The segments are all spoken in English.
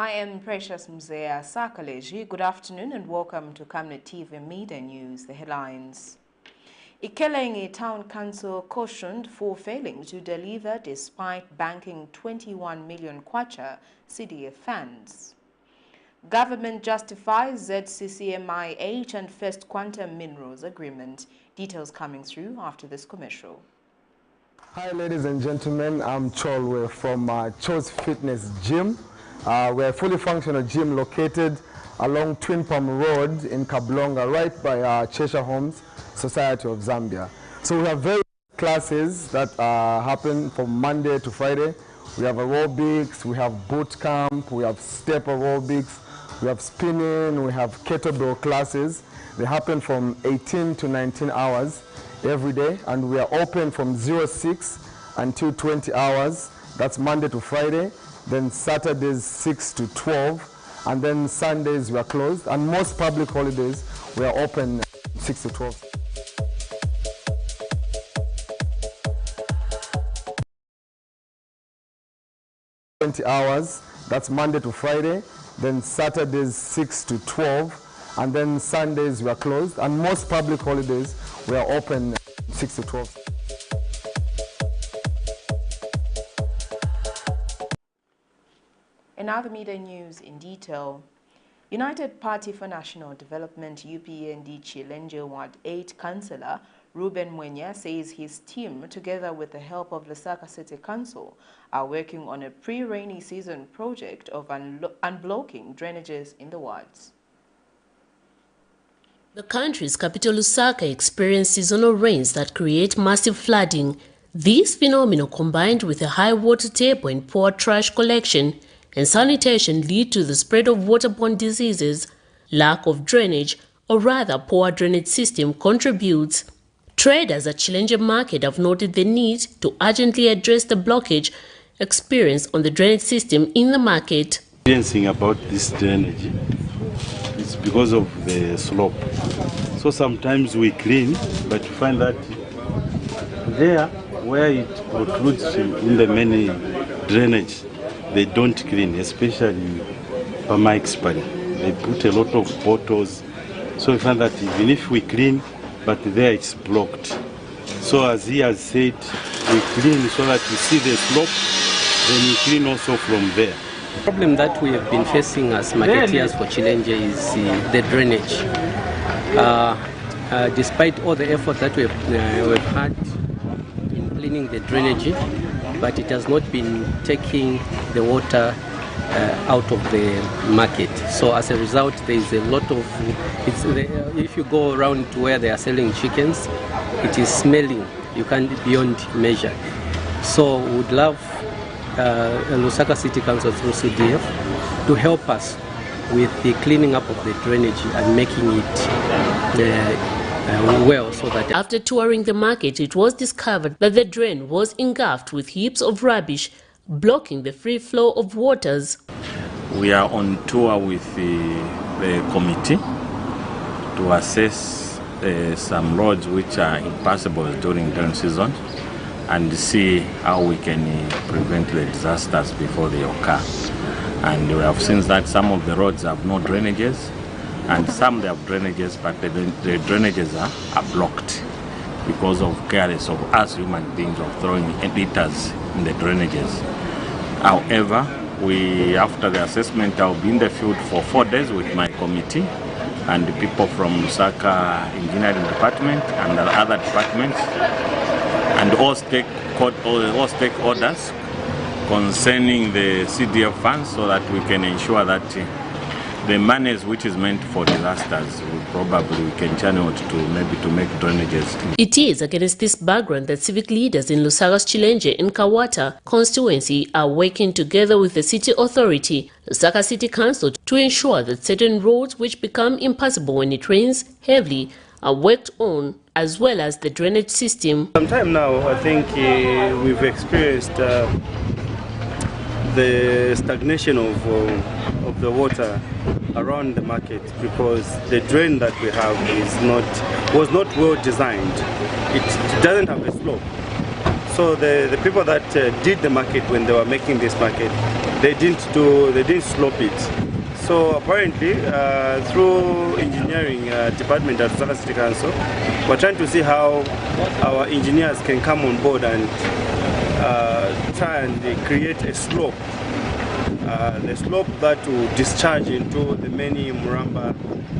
I am Precious Mzea Sakaleji. Good afternoon and welcome to Camnet TV Media News. The headlines. IKELENGI Town Council cautioned for failing to deliver despite banking 21 million kwacha CDF funds. Government justifies ZCCM-IH and First Quantum Minerals Agreement. Details coming through after this commercial. Hi ladies and gentlemen, I'm Cholwe from Cho's Fitness Gym. We're a fully functional gym located along Twin Palm Road in Kablonga, right by Cheshire Homes Society of Zambia. So we have various classes that happen from Monday to Friday. We have aerobics, we have boot camp, we have step aerobics, we have spinning, we have kettlebell classes. They happen from 18 to 19 hours every day, and we are open from 06 until 20 hours. That's Monday to Friday. Then Saturdays 6 to 12, and then Sundays we are closed, and most public holidays we are open 6 to 12. Hours, that's Monday to Friday, then Saturdays 6 to 12, and then Sundays we are closed, and most public holidays we are open 6 to 12. In other media news in detail, United Party for National Development UPND IKELENGI Ward 8 Councillor Ruben Mwenya says his team, together with the help of Lusaka City Council, are working on a pre-rainy season project of unblocking drainages in the wards. The country's capital Lusaka experienced seasonal rains that create massive flooding. This phenomenon, combined with a high water table and poor trash collection and sanitation, lead to the spread of waterborne diseases. Lack of drainage, or rather poor drainage system, contributes. Traders at IKELENGI Market have noted the need to urgently address the blockage experienced on the drainage system in the market. Experiencing about this drainage, it's because of the slope. So sometimes we clean, but you find that there where it protrudes in the many drainage, they don't clean, especially Pama expiry. They put a lot of bottles. So we find that even if we clean, but there it's blocked. So as he has said, we clean so that you see the slope, then you clean also from there. The problem that we have been facing as marketeers for IKELENGI is the drainage. Despite all the effort that we've had in cleaning the drainage, but it has not been taking the water out of the market. So as a result, there is a lot of, if you go around to where they are selling chickens, it is smelling, you can't beyond measure. So we would love Lusaka City Council through CDF to help us with the cleaning up of the drainage and making it well, so that after touring the market, it was discovered that the drain was engulfed with heaps of rubbish, blocking the free flow of waters. We are on tour with the committee to assess some roads which are impassable during drain season and see how we can prevent the disasters before they occur. And we have seen that some of the roads have no drainages, and some they have drainages, but the drainages are blocked because of careless of us human beings of throwing litters in the drainages. However, after the assessment, I'll be in the field for 4 days with my committee and the people from Lusaka Engineering Department and the other departments, and all stakeholders concerning the CDF funds, so that we can ensure that the monies which is meant for disasters we can channel it to make drainages. It is against this background that civic leaders in Lusaka's IKELENGI and Kawata constituency are working together with the city authority, Lusaka City Council, to ensure that certain roads which become impassable when it rains heavily are worked on, as well as the drainage system. Sometime now, I think we've experienced the stagnation of the water around the market, because the drain that we have was not well designed. It doesn't have a slope. So the people that did the market when they were making this market, they didn't slope it. So apparently, through engineering department at Lusaka City Council, we're trying to see how our engineers can come on board and try and create a slope, the slope that will discharge into the many Muramba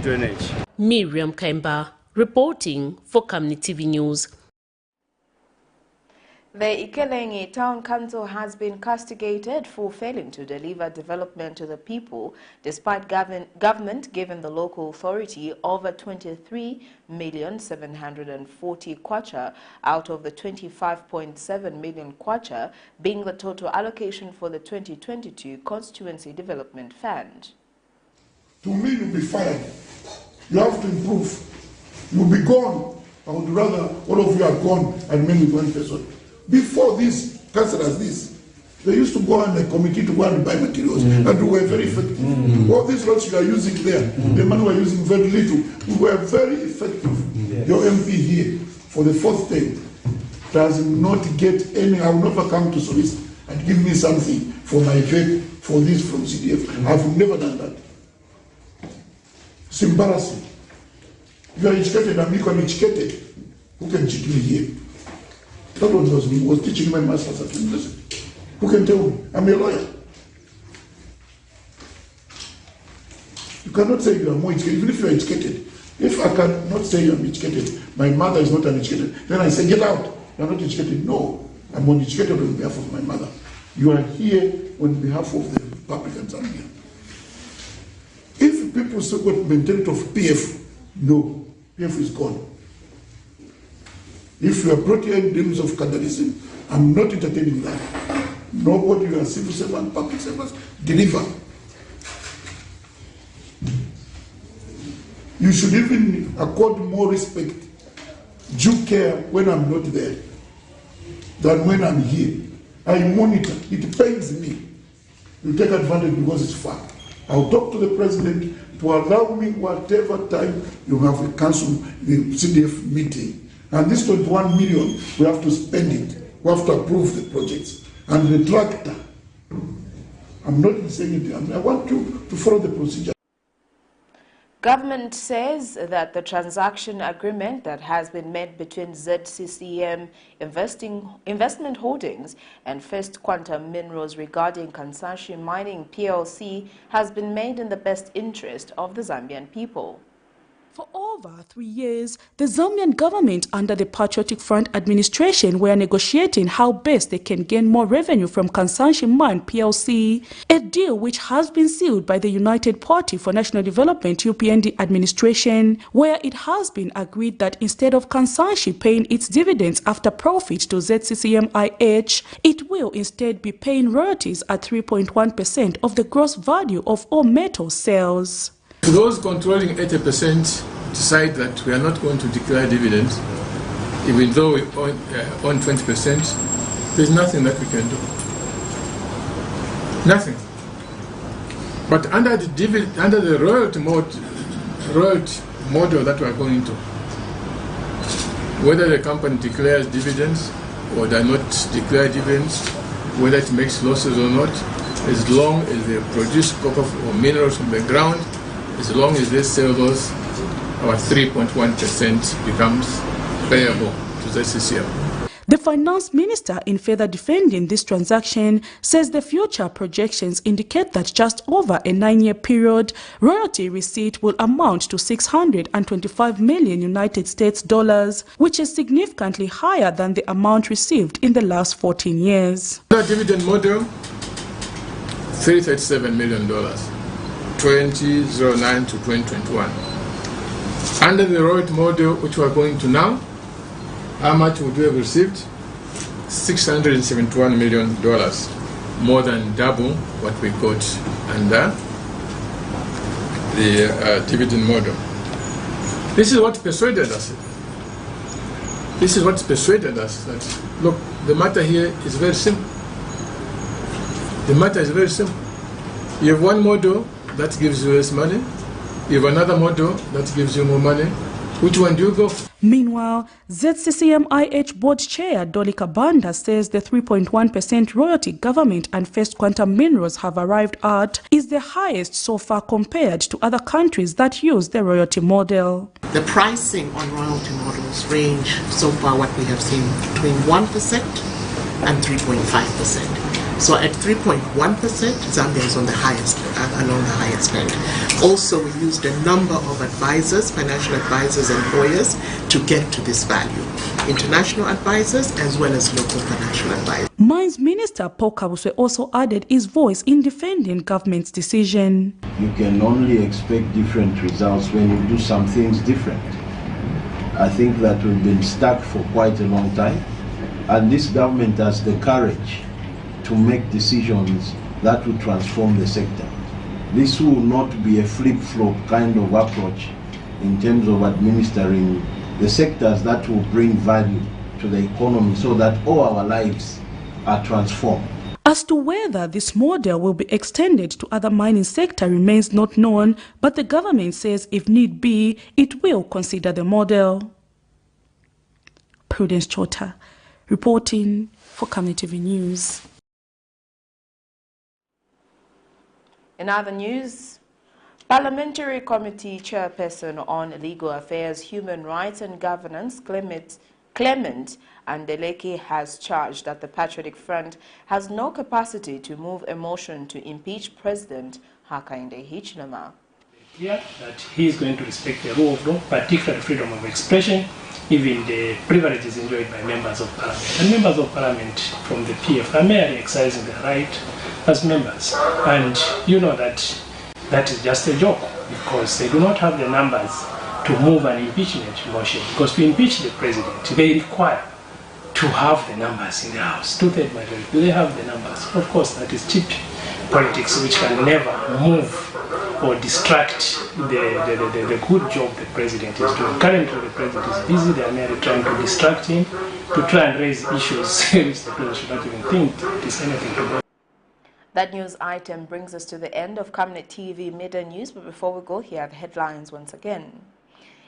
drainage. Miriam Kaimba reporting for Camnet TV News. The IKELENGI Town Council has been castigated for failing to deliver development to the people, despite government giving the local authority over 23,740,000 kwacha out of the 25.7 million kwacha being the total allocation for the 2022 Constituency Development Fund. To me, you'll be fired. You have to improve. You'll be gone. I would rather all of you are gone and remain with one person. Before this, councillors, they used to go on a committee to go and buy materials, and we were very effective. All these roads you are using there, the money we are using very little. We were very effective. Your MP here, for the fourth time, does not get any. I will never come to solicit and give me something for my vet for this from CDF. I've never done that. It's embarrassing. If you are educated and me uneducated, who can cheat me here? That was teaching my masters at university. Who can tell me? I'm a lawyer. You cannot say you are more educated, even if you are educated. If I cannot say you are educated, my mother is not uneducated, then I say, get out. You are not educated. No, I'm uneducated on behalf of my mother. You are here on behalf of the public and Zambia. If people still got mentality of PF, no, PF is gone. If you are brought here in dreams of cannibalism, I'm not entertaining that. Nobody, you are civil servant, public servants, deliver. You should even accord more respect, due care when I'm not there, than when I'm here. I monitor, it pains me. You take advantage because it's far. I'll talk to the president to allow me whatever time you have a council, the CDF meeting. And this 21 million, we have to spend it. We have to approve the projects. And the tractor, I'm not saying it, I want to follow the procedure. Government says that the transaction agreement that has been made between ZCCM Investment Holdings and First Quantum Minerals regarding Kansanshi Mining PLC has been made in the best interest of the Zambian people. For over 3 years, the Zambian government under the Patriotic Front administration were negotiating how best they can gain more revenue from Kansanshi Mine PLC, a deal which has been sealed by the United Party for National Development UPND administration, where it has been agreed that instead of Kansanshi paying its dividends after profit to ZCCM-IH, it will instead be paying royalties at 3.1% of the gross value of all metal sales. Those controlling 80% decide that we are not going to declare dividends, even though we own 20%, there's nothing that we can do. Nothing. But under the royalty model that we are going to, whether the company declares dividends or does not declare dividends, whether it makes losses or not, as long as they produce copper or minerals from the ground, as long as they sell those, our 3.1% becomes payable to the ZCCM. The finance minister, in further defending this transaction, says the future projections indicate that just over a 9-year period, royalty receipt will amount to $625 million United States dollars, which is significantly higher than the amount received in the last 14 years. The dividend model, $337 million. 2009 to 2021. Under the royalty model, which we are going to now, how much would we have received? $671 million, more than double what we got under the dividend model. This is what persuaded us. This is what persuaded us that, look, the matter here is very simple. The matter is very simple. You have one model that gives you less money. You have another model that gives you more money. Which one do you go for? Meanwhile, ZCCM-IH board chair Dolly Kabanda says the 3.1% royalty government and First Quantum Minerals have arrived at is the highest so far compared to other countries that use the royalty model. The pricing on royalty models range so far what we have seen between 1% and 3.5%. So at 3.1%, Zambia is on the highest, along the highest end. Also, we used a number of advisors, financial advisors and lawyers to get to this value. International advisors as well as local financial advisors. Mines Minister Paul Kabuswe also added his voice in defending government's decision. You can only expect different results when you do some things different. I think that we've been stuck for quite a long time, and this government has the courage to make decisions that will transform the sector. This will not be a flip-flop kind of approach in terms of administering the sectors that will bring value to the economy so that all our lives are transformed. As to whether this model will be extended to other mining sector remains not known, but the government says if need be, it will consider the model. Prudence Chota, reporting for Camnet TV News. In other news, Parliamentary Committee Chairperson on Legal Affairs, Human Rights and Governance, Clement Andeleki, has charged that the Patriotic Front has no capacity to move a motion to impeach President Hakainde Hichilema. Clear that he is going to respect the rule of law, particularly freedom of expression, even the privileges enjoyed by members of Parliament. And members of Parliament from the PF are merely exercising their right as members. And you know that that is just a joke, because they do not have the numbers to move an impeachment motion. Because to impeach the president, they require to have the numbers in the House. 2/3 majority. Do they have the numbers? Of course, that is cheap politics, which can never move or distract the good job the president is doing. Currently, the president is busy. They are merely trying to distract him, to try and raise issues which the president should not even think it is anything to do. That news item brings us to the end of Camnet TV Midday News, but before we go, here are the headlines once again.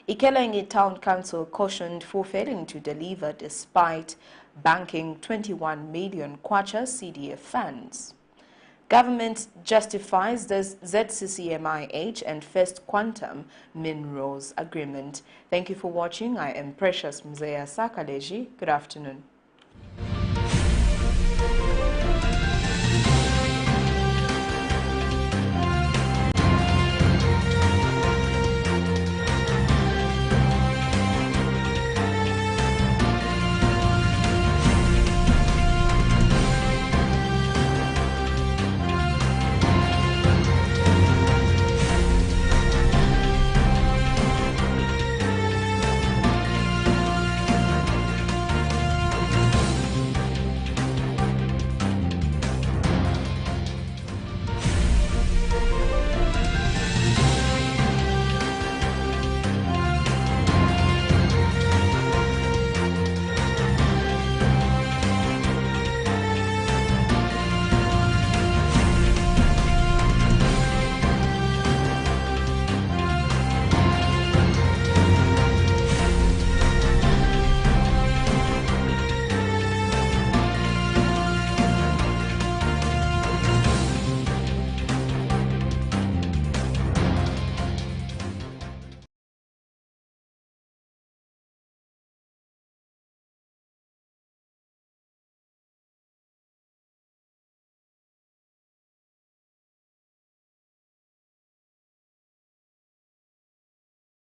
IKELENGI Town Council cautioned for failing to deliver despite banking 21 million kwacha CDF funds. Government justifies the ZCCM-IH and First Quantum Minerals agreement. Thank you for watching. I am Precious Mzea Sakaleji. Good afternoon.